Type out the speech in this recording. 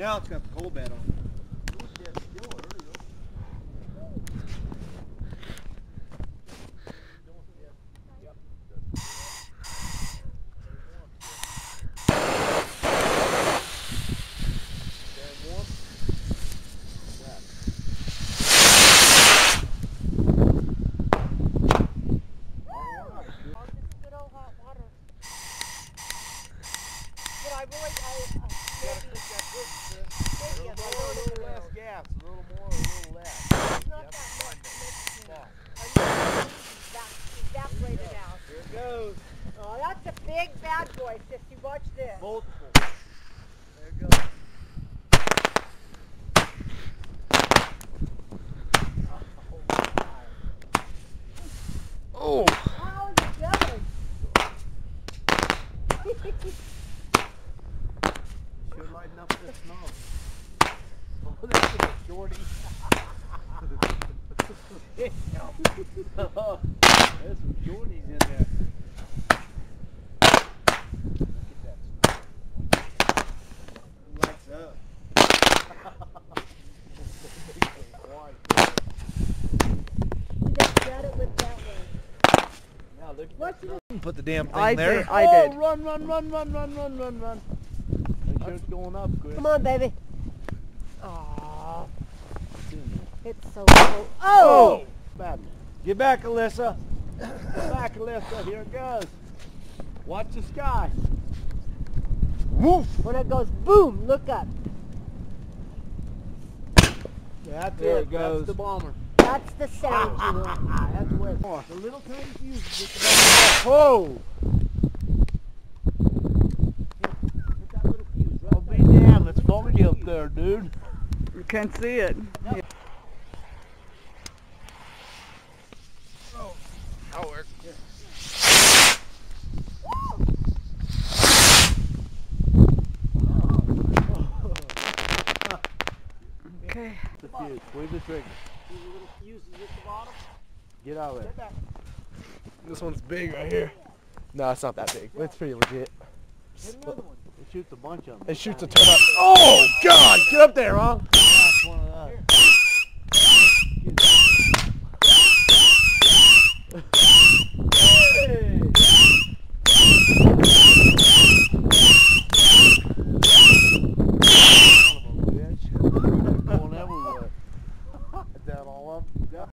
Now it's got the coal bed on. Oh, that's a big bad boy, sissy. Watch this. Multiple. There it goes. Oh. How is it going? Should lighten up this snow. Oh, this is a shorty. There's some shorties in there. Lights up. Got it with that one. Now look. What's it? Put the damn thing there. I did. Run. Make sure it's going up, Chris. Come on, baby. Oh, it's so cool. Oh! Bad. Get back, Alyssa. Get back, Alyssa. Here it goes. Watch the sky. Woof! When it goes boom, look up. That's There it. it goes. That's the bomber. That's the sound you want. That's where it's the little tiny fuse. Just about oh! Hit that little fuse. Right. I'll be damned. It's foggy up there, dude. You can't see it. Yep. Yeah. Oh, that'll work. Here. Okay. The fuse. Squeeze the trigger. See the little fuses at the bottom? Get out of there. This one's big right here. No, it's not that big. It's pretty legit. Hit another one. It shoots a bunch of them. It shoots a ton up. Oh, God! Get up there, huh? That's one of those.